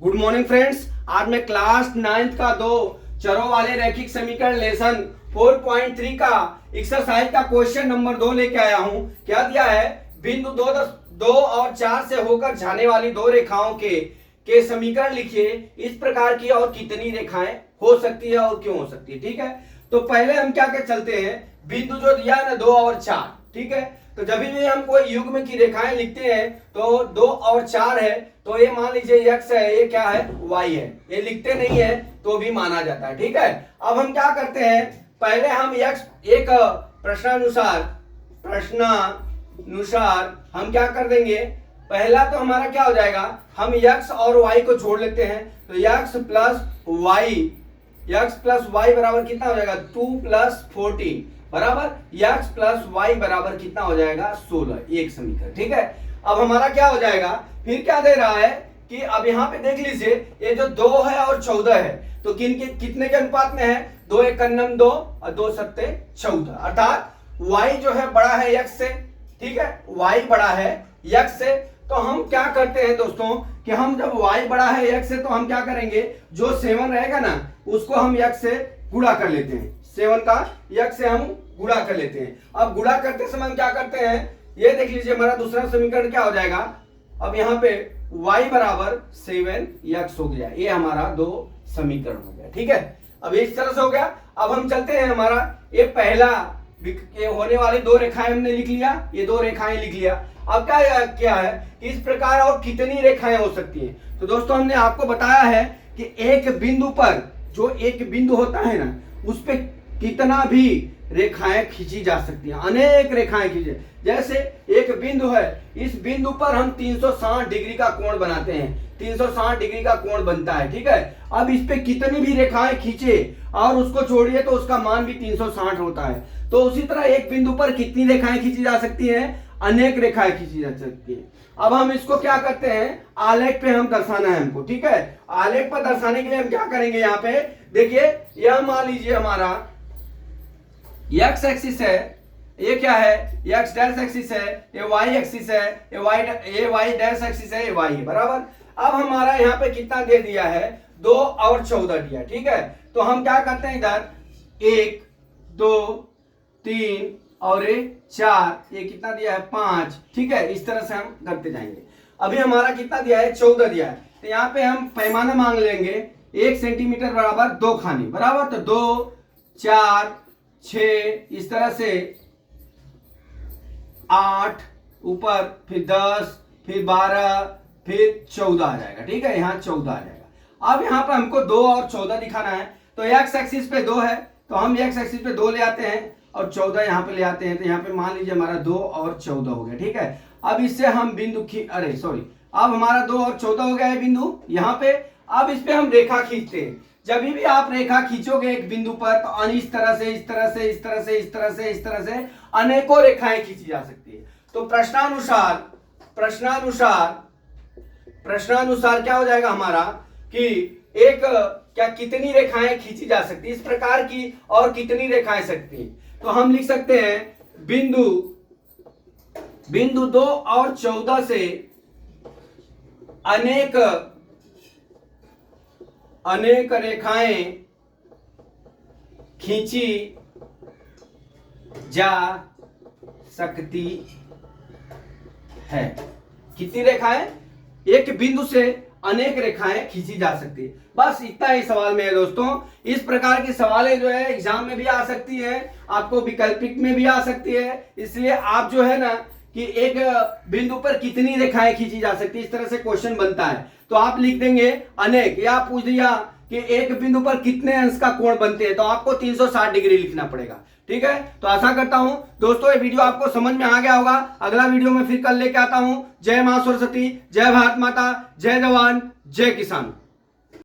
Good morning friends. आज मैं class 9th का दो चरों वाले रैखिक समीकरण लेसन 4.3 का एक्सरसाइज का क्वेश्चन नंबर 2 लेके आया हूं। क्या दिया है? बिंदु 2 और 4 से होकर जाने वाली दो रेखाओं के समीकरण लिखिए। इस प्रकार की और कितनी रेखाएं हो सकती है और क्यों हो सकती है। ठीक है, तो पहले हम क्या क्या चलते हैं, बिंदु जो दिया है ना 2 और 4। ठीक है, तो जब भी हम कोई युग्म की रेखाएं लिखते हैं तो 2 और 4 है, तो ये मान लीजिए x है, ये क्या है, y है। ये लिखते नहीं है तो भी माना जाता है। ठीक है, अब हम क्या करते हैं, पहले हम x एक प्रश्नानुसार हम क्या कर देंगे, पहला तो हमारा क्या हो जाएगा, हम x और y को जोड़ लेते हैं। तो x प्लस y बराबर कितना हो जाएगा, 2 प्लस 14 बराबर x प्लस y बराबर कितना हो जाएगा, 16। एक समीकरण। ठीक है, अब हमारा क्या हो जाएगा, फिर क्या दे रहा है कि अब यहाँ पे देख लीजिए, ये जो 2 है और 14 है तो कितने के अनुपात में है, 2 एक 2 और 2 सत्ते 14, अर्थात y जो है बड़ा है x से। ठीक है, y बड़ा है x से, तो हम क्या करते हैं दोस्तों कि हम जब y बड़ा है x से तो हम क्या करेंगे, जो 7 रहेगा ना उसको हम x से गुणा कर लेते हैं। 7 का x से हम गुणा कर लेते हैं। अब गुणा करते समय हम क्या करते हैं, ये देख लीजिए हमारा दूसरा समीकरण क्या हो जाएगा, अब यहाँ पे y बराबर 7x हो गया। ये हमारा दो समीकरण हो गया। ठीक है, अब इस तरह से हो गया। अब हम चलते हैं, हमारा ये पहला ये होने वाली दो रेखाएं हमने लिख लिया, ये दो रेखाएं लिख लिया। अब क्या है कि इस प्रकार और कितनी रेखाएं हो सकती हैं। तो दोस्तों हमने आपको बताया है कि एक बिंदु पर, जो एक बिंदु होता है ना, उस पे कितना भी रेखाएं खींची जा सकती हैं, अनेक रेखाएं खींचे। जैसे एक बिंदु है, इस बिंदु पर हम 360 डिग्री का कोण बनाते हैं, 360 डिग्री का कोण बनता है। ठीक है, अब इस पे कितनी भी रेखाएं खींचे और उसको छोड़िए तो उसका मान भी 360 होता है। तो उसी तरह एक बिंदु पर कितनी रेखाएं खींची जा सकती हैं, अनेक रेखाएं खींची जा सकती हैं। अब हम इसको क्या करते हैं, आलेख पे हम दर्शाना है हमको। ठीक है, आलेख पर दर्शाने के लिए हम क्या करेंगे, यहाँ पे देखिए, यह मान लीजिए हमारा x एक्सिस है, ये क्या है, x डैश एक्सिस है, ये y एक्सिस है, ये y डैश एक्सिस है, ये y है बराबर। अब हमारा यहाँ पे कितना दे दिया है, 2 और 14 दिया। ठीक है, तो हम क्या करते हैं, इधर 1 2 3 और 4, ये कितना दिया है, 5। ठीक है, इस तरह से हम करते जाएंगे। अभी हमारा कितना दिया है, 14 दिया है, तो यहाँ पे हम पैमाना मांग लेंगे, 1 सेंटीमीटर बराबर 2 खाने बराबर। तो 2 4 6 इस तरह से 8 ऊपर, फिर 10, फिर 12, फिर 14 आ जाएगा। ठीक है, यहाँ 14 आ जाएगा। अब यहाँ पे हमको 2 और 14 दिखाना है, तो x एक्सिस पे 2 है तो हम x एक्सिस पे 2 ले आते हैं और 14 यहाँ पे ले आते हैं। तो यहाँ पे मान लीजिए हमारा 2 और 14 हो गया। ठीक है, अब इससे हम बिंदु अब हमारा 2 और 14 हो गया है बिंदु यहाँ पे। अब इस पे हम रेखा खींचते हैं। जब भी आप रेखा खींचोगे एक बिंदु पर तो इस तरह से इस तरह से इस तरह से इस तरह से इस तरह से अनेकों रेखाएं खींची जा सकती है। तो प्रश्नानुसार क्या हो जाएगा हमारा कि एक क्या कितनी रेखाएं खींची जा सकती है, इस प्रकार की और कितनी रेखाएं सकती हैं। तो हम लिख सकते हैं बिंदु 2 और 14 से अनेक रेखाएं खींची जा सकती है। कितनी रेखाएं, एक बिंदु से अनेक रेखाएं खींची जा सकती है। बस इतना ही सवाल में है दोस्तों। इस प्रकार की सवालें जो है एग्जाम में भी आ सकती है, आपको वैकल्पिक में भी आ सकती है। इसलिए आप जो है ना कि एक बिंदु पर कितनी रेखाएं खींची जा सकती है, इस तरह से क्वेश्चन बनता है तो आप लिख देंगे अनेक, या पूछ दिया कि एक बिंदु पर कितने अंश का कोण बनते हैं तो आपको 360 डिग्री लिखना पड़ेगा। ठीक है, तो आशा करता हूं दोस्तों ये वीडियो आपको समझ में आ गया होगा। अगला वीडियो में फिर कल लेके आता हूं। जय मां सरस्वती, जय भारत माता, जय जवान, जय किसान।